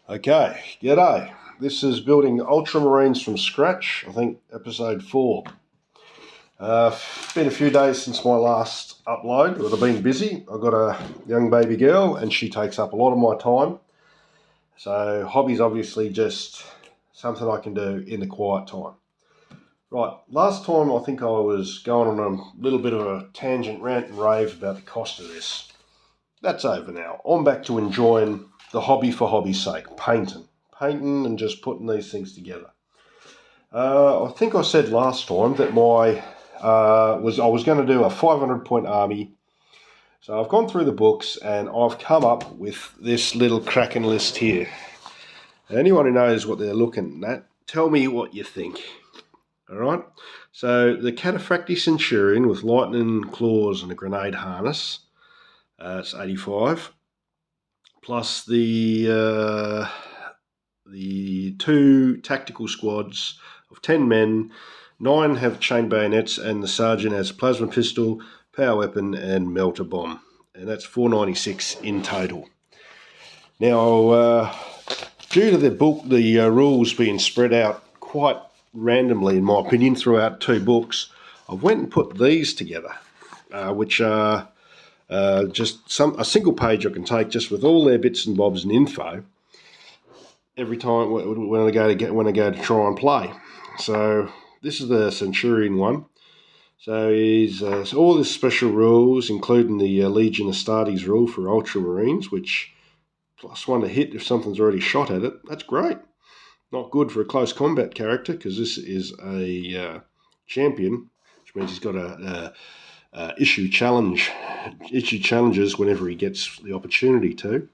Okay, g'day. This is building Ultramarines from scratch, I think episode 4. Been a few days since my last upload, but I've been busy. I've got a young baby girl and she takes up a lot of my time. So hobby's obviously just something I can do in the quiet time. Right, last time I think I was going on a little bit of a tangent rant and rave about the cost of this. That's over now. I'm back to enjoying the hobby for hobby's sake, painting and just putting these things together. I think I said last time that I was going to do a 500-point army. So I've gone through the books and I've come up with this little cracking list here. Anyone who knows what they're looking at, tell me what you think. All right. So the Cataphractii Centurion with lightning claws and a grenade harness. It's 85. Plus the 2 tactical squads of 10 men. 9 have chain bayonets, and the sergeant has plasma pistol, power weapon, and melter bomb. And that's 496 in total. Now, due to the rules being spread out quite randomly, in my opinion, throughout 2 books, I've went and put these together, which are just a single page I can take just with all their bits and bobs and info every time when I go to try and play. So this is the Centurion one. So he's all the special rules, including the Legion Astartes rule for Ultramarines, which +1 to hit if something's already shot at it. That's great. Not good for a close combat character because this is a champion, which means he's got a issue challenges whenever he gets the opportunity to.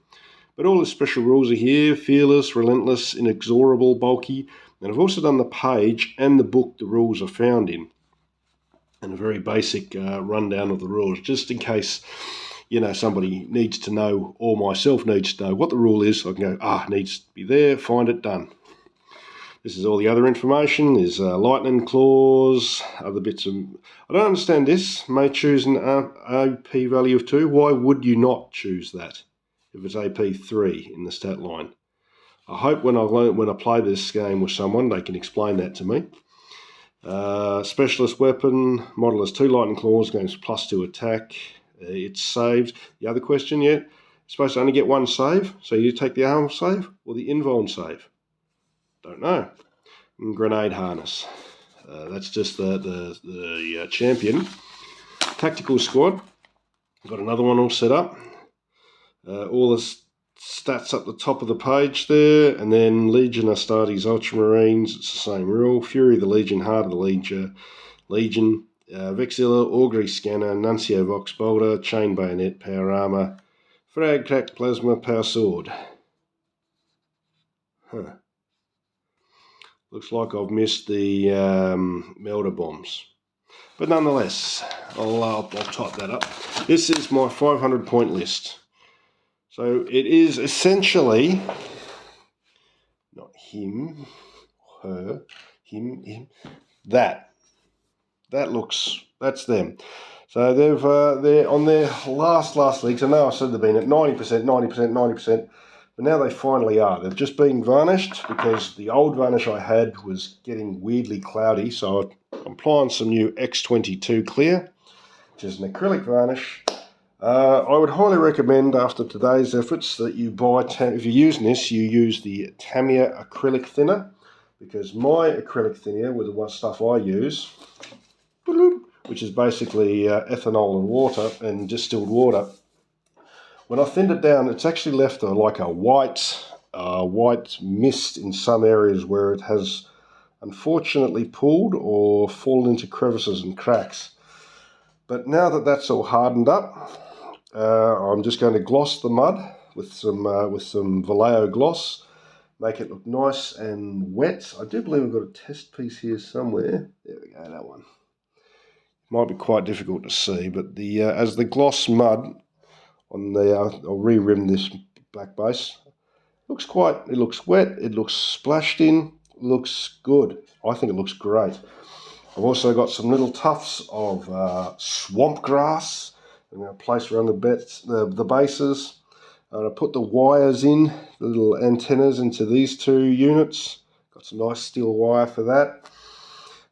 But all the special rules are here: fearless, relentless, inexorable, bulky. And I've also done the page and the book the rules are found in, and a very basic rundown of the rules, just in case somebody needs to know, or myself needs to know what the rule is. I can go, needs to be there, find it, done. This is all the other information. There's lightning claws, other bits of... I don't understand this. May choose an AP value of 2. Why would you not choose that if it's AP 3 in the stat line? I hope when I play this game with someone, they can explain that to me. Specialist weapon, model has 2 lightning claws, gains +2 attack. It's saved. The other question yet, you're supposed to only get 1 save, so you take the arm save or the invuln save? Don't know. And grenade harness. That's just the champion. Tactical squad. Got another one all set up. All the stats up the top of the page there. And then Legion Astartes Ultramarines. It's the same rule. Fury of the Legion, Heart of the Legion. Vexilla, Augury Scanner, Nuncio Vox Bolter, Chain Bayonet, Power Armor, Frag Crack Plasma, Power Sword. Looks like I've missed the melter bombs. But nonetheless, I'll type that up. This is my 500-point list. So it is essentially, not him, her, him, that. That's them. So they're on their last legs. I know I said they've been at 90%, but now they finally are. They've just been varnished because the old varnish I had was getting weirdly cloudy, so I'm applying some new X22 Clear, which is an acrylic varnish. I would highly recommend, after today's efforts, that you buy, if you're using this, you use the Tamiya acrylic thinner, because my acrylic thinner, with the stuff I use, which is basically ethanol and water and distilled water, when I thinned it down, it's actually left like a white mist in some areas where it has unfortunately pulled or fallen into crevices and cracks. But now that that's all hardened up, I'm just going to gloss the mud with some Vallejo gloss, make it look nice and wet. I do believe I've got a test piece here somewhere. There we go, that one. Might be quite difficult to see, but as the gloss mud on the, I'll re-rim this black base. It looks wet, it looks splashed in, looks good. I think it looks great. I've also got some little tufts of swamp grass I'm going to place around the bases. I put the wires in, the little antennas into these two units. Got some nice steel wire for that.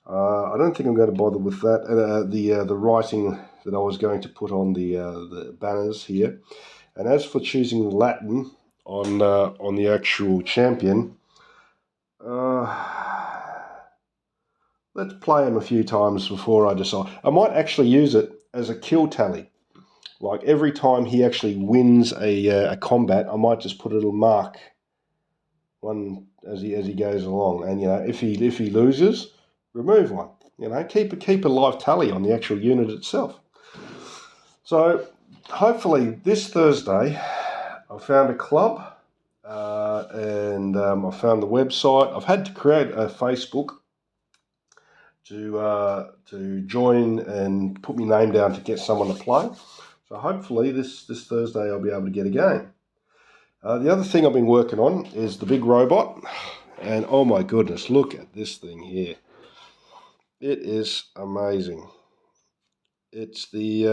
I don't think I'm going to bother with that. The writing that I was going to put on the banners here. And as for choosing Latin on the actual champion, let's play him a few times before I decide. I might actually use it as a kill tally. Like every time he actually wins a combat, I might just put a little mark one as he goes along. And if he loses, remove one. Keep a live tally on the actual unit itself. So hopefully this Thursday, I found a club and I found the website. I've had to create a Facebook to join and put my name down to get someone to play. So hopefully this Thursday I'll be able to get a game. The other thing I've been working on is the big robot. And oh my goodness, look at this thing here. It is amazing. It's the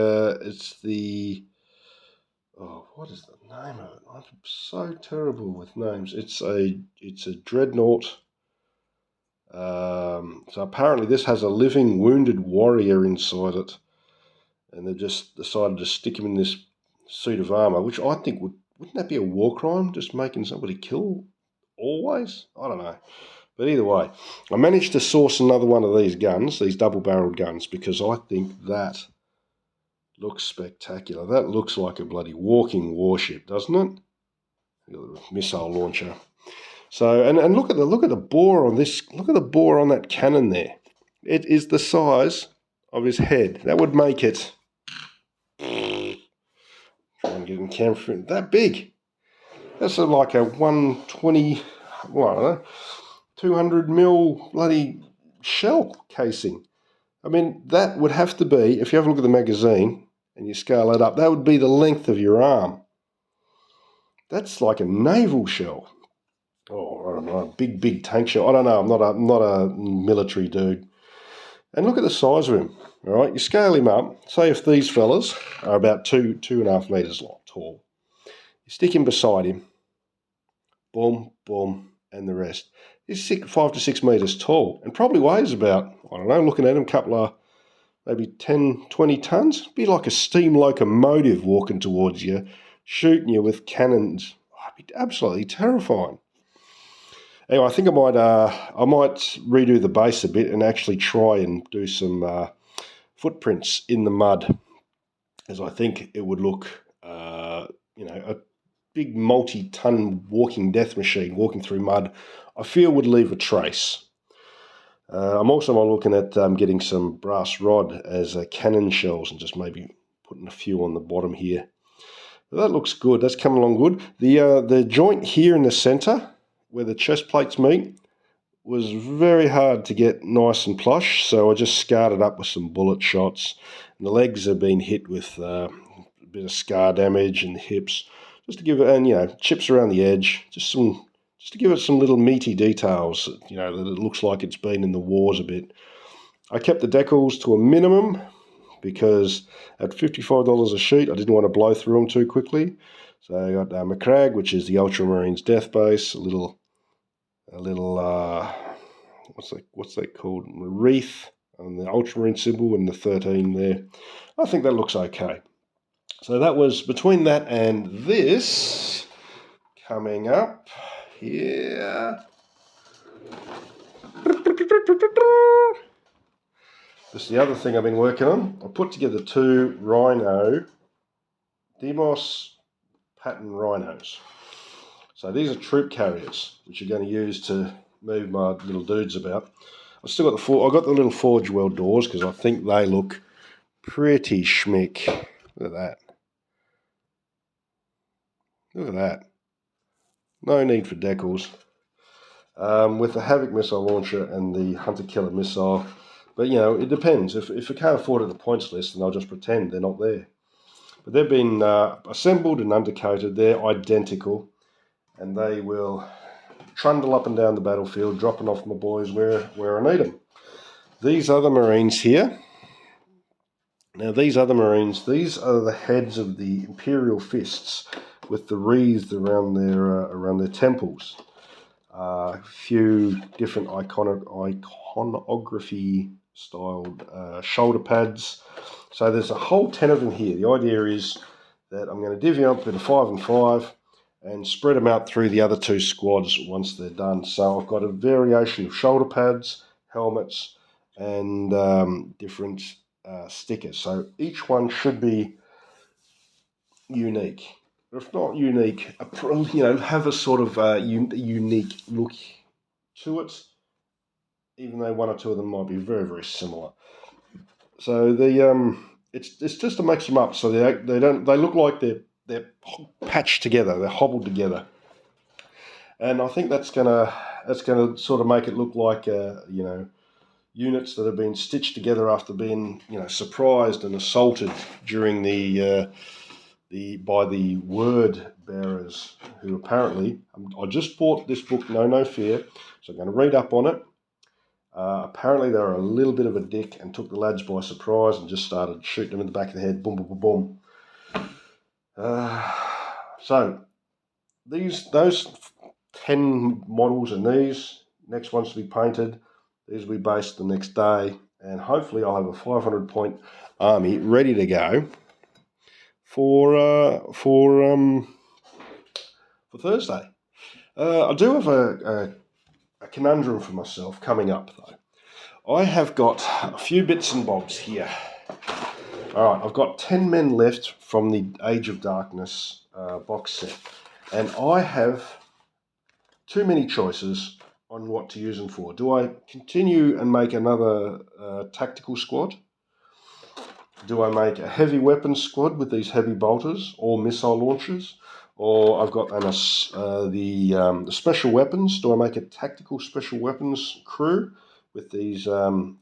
what is the name of it? I'm so terrible with names. It's a Dreadnought. So apparently this has a living wounded warrior inside it, and they've just decided to stick him in this suit of armor, which I think wouldn't that be a war crime, just making somebody kill always? I don't know. But either way, I managed to source another one of these guns, these double-barreled guns, because I think that looks spectacular. That looks like a bloody walking warship, doesn't it? Missile launcher. So, and look at the bore on this. Look at the bore on that cannon there. It is the size of his head. That would make it. Try and get in camera. That big. That's like a 120. Well, I don't know, 200 mil bloody shell casing. I mean, that would have to be, if you have a look at the magazine and you scale that up, that would be the length of your arm. That's like a naval shell. Oh, I don't know, big tank shell. I don't know. I'm not a military dude. And look at the size of him. All right, you scale him up. Say if these fellas are about 2.5 meters long, tall. You stick him beside him. Boom, boom, and the rest. He's 5 to 6 meters tall and probably weighs about, I don't know, looking at him, a couple of maybe 10, 20 tons. Be like a steam locomotive walking towards you, shooting you with cannons. Oh, it'd be absolutely terrifying. Anyway, I think I might redo the base a bit and actually try and do some footprints in the mud, as I think it would look, a big multi-ton walking death machine walking through mud, I feel would leave a trace. I'm also looking at getting some brass rod as cannon shells and just maybe putting a few on the bottom here. But that looks good. That's coming along good. The joint here in the centre, where the chest plates meet, was very hard to get nice and plush, so I just scarred it up with some bullet shots. And the legs have been hit with a bit of scar damage, and the hips, just to give it, and chips around the edge, just to give it some little meaty details, that it looks like it's been in the wars a bit. I kept the decals to a minimum because at $55 a sheet, I didn't want to blow through them too quickly. So I got McCrag, which is the Ultramarines death base, a little what's that called? The wreath and the Ultramarine symbol and the 13 there. I think that looks okay. So that was between that and this coming up here. This is the other thing I've been working on. I put together 2 Rhino Demos pattern Rhinos. So these are troop carriers, which you're going to use to move my little dudes about. I've still got I got the little Forge World doors because I think they look pretty schmick. Look at that. Look at that. No need for decals. With the Havoc missile launcher and the Hunter Killer missile. But, it depends. If I can't afford it at the points list, then I'll just pretend they're not there. But they've been assembled and undercoated. They're identical. And they will trundle up and down the battlefield, dropping off my boys where I need them. These other Marines here. Now, these are the heads of the Imperial Fists. with the wreaths around their temples. A few different iconography styled shoulder pads. So there's a whole 10 of them here. The idea is that I'm going to divvy up a bit of 5 and 5 and spread them out through the other 2 squads once they're done. So I've got a variation of shoulder pads, helmets, and different stickers. So each one should be unique. If not unique, have a sort of unique look to it, even though 1 or 2 of them might be very, very similar. So it's just to mix them up so they look like they're patched together, they're hobbled together, and I think that's gonna sort of make it look like units that have been stitched together after being surprised and assaulted during by the word bearers, who apparently, I just bought this book, No Fear, so I'm going to read up on it. Apparently they were a little bit of a dick and took the lads by surprise and just started shooting them in the back of the head, boom, boom, boom, boom. So those 10 models and these next ones to be painted, these will be based the next day, and hopefully I'll have a 500-point army ready to go for Thursday. I do have a conundrum for myself coming up, though. I have got a few bits and bobs here. All right, I've got 10 men left from the Age of Darkness box set, and I have too many choices on what to use them for. Do I continue and make another tactical squad? Do I make a heavy weapons squad with these heavy bolters or missile launchers? Or I've got the special weapons. Do I make a tactical special weapons crew with these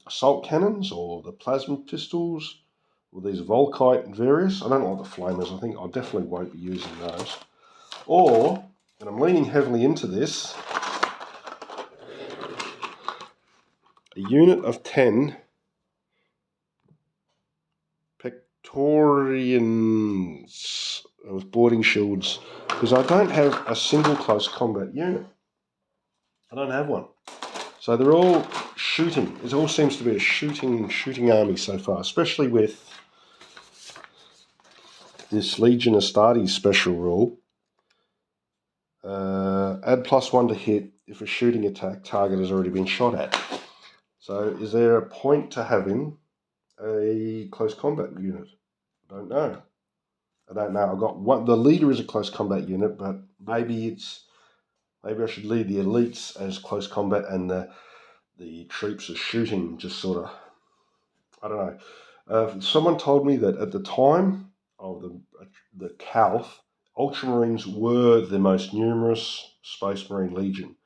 assault cannons or the plasma pistols or these Volkite and various? I don't know what the flamers. I think I definitely won't be using those. Or, and I'm leaning heavily into this, a unit of 10 Praetorians with boarding shields, because I don't have a single close combat unit. I don't have one. So they're all shooting. It all seems to be a shooting army so far, especially with this Legion Astartes special rule. Add +1 to hit if a shooting attack target has already been shot at. So is there a point to having a close combat unit? I don't know. I've got one. The leader is a close combat unit, but maybe I should lead the elites as close combat and the troops are shooting. Just sort of, I don't know. Someone told me that at the time of the Calth, Ultramarines were the most numerous Space Marine Legion,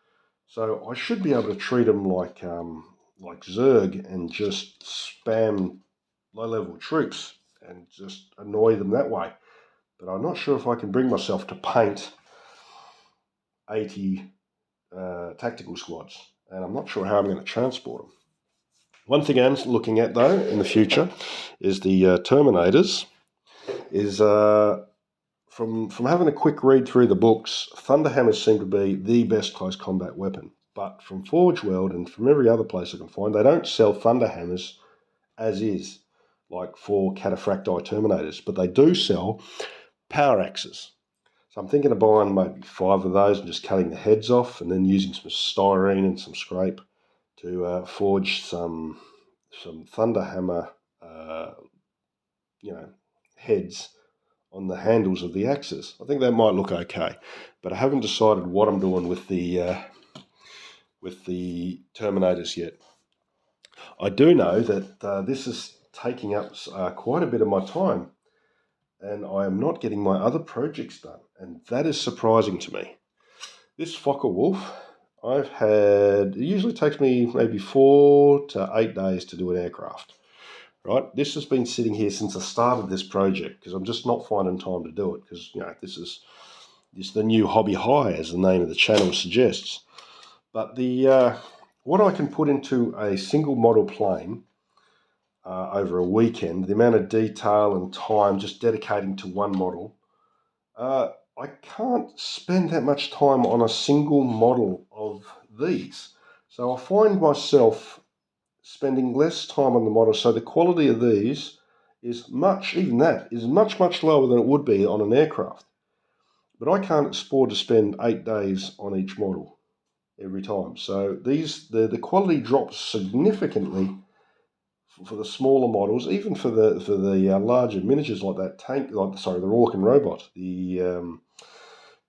so I should be able to treat them like Zerg and just spam low-level troops and just annoy them that way. But I'm not sure if I can bring myself to paint 80 tactical squads, and I'm not sure how I'm going to transport them. One thing I'm looking at, though, in the future is the Terminators. From having a quick read through the books, Thunderhammers seem to be the best close combat weapon. But from Forge World and from every other place I can find, they don't sell Thunderhammers as is, like for Cataphracti Terminators, but they do sell power axes. So I'm thinking of buying maybe 5 of those and just cutting the heads off and then using some styrene and some scrape to forge some Thunderhammer heads on the handles of the axes. I think that might look okay, but I haven't decided what I'm doing with the Terminators yet. I do know that this is taking up quite a bit of my time, and I am not getting my other projects done, and that is surprising to me. This Fokker Wolf, it usually takes me maybe 4 to 8 days to do an aircraft. Right, this has been sitting here since I started this project because I'm just not finding time to do it because this is the new hobby high, as the name of the channel suggests. But what I can put into a single model plane over a weekend, the amount of detail and time just dedicating to one model, I I can't spend that much time on a single model of these. So I find myself spending less time on the model. So the quality of these is much lower than it would be on an aircraft. But I can't afford to spend 8 days on each model every time. So the quality drops significantly for the smaller models, even for the larger miniatures like that tank, the Orkan robot, the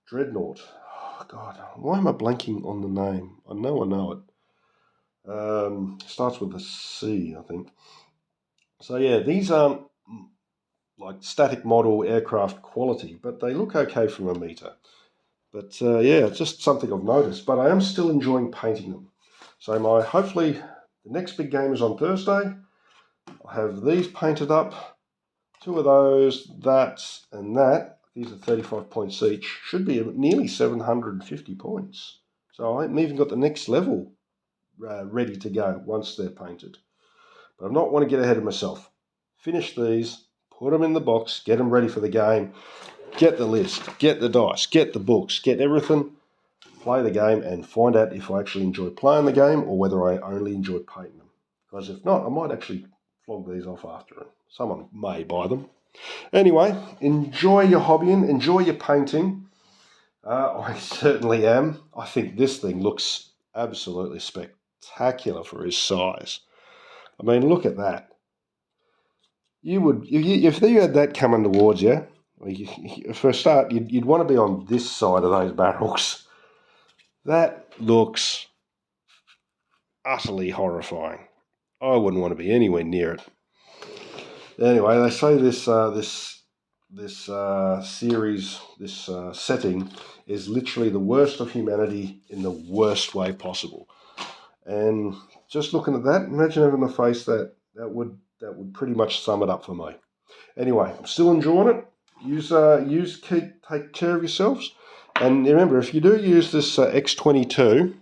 Dreadnought. Oh God, why am I blanking on the name? I know it. Starts with a C, I think. So yeah, these aren't like static model aircraft quality, but they look okay from a meter. But yeah, it's just something I've noticed. But I am still enjoying painting them. So hopefully the next big game is on Thursday. I'll have these painted up. 2 of those, that, and that. These are 35 points each. Should be nearly 750 points. So I haven't even got the next level ready to go once they're painted. But I don't want to get ahead of myself. Finish these, put them in the box, get them ready for the game. Get the list, get the dice, get the books, get everything. Play the game and find out if I actually enjoy playing the game or whether I only enjoy painting them. Because if not, I might actually flog these off after it. Someone may buy them. Anyway, enjoy your hobbying, enjoy your painting. I certainly am. I think this thing looks absolutely spectacular for his size. I mean, look at that. If you had that coming towards you, for a start, you'd want to be on this side of those barrels. That looks utterly horrifying. I wouldn't want to be anywhere near it. Anyway, they say this series, this setting, is literally the worst of humanity in the worst way possible. And just looking at that, imagine having to face that. That would pretty much sum it up for me. Anyway, I'm still enjoying it. Take care of yourselves. And remember, if you do use this X22,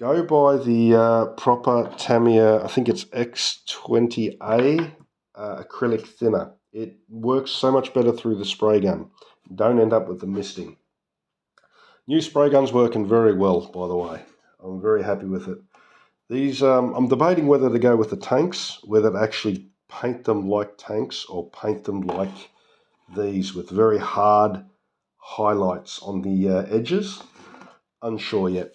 go by the proper Tamiya, I think it's X20A acrylic thinner. It works so much better through the spray gun. Don't end up with the misting. New spray gun's working very well, by the way. I'm very happy with it. These, I'm debating whether to go with the tanks, whether to actually paint them like tanks or paint them like these with very hard highlights on the edges. Unsure yet.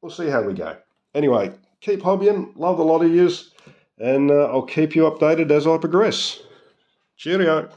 We'll see how we go. Anyway, keep hobbying. Love the lot of yous. And I'll keep you updated as I progress. Cheerio.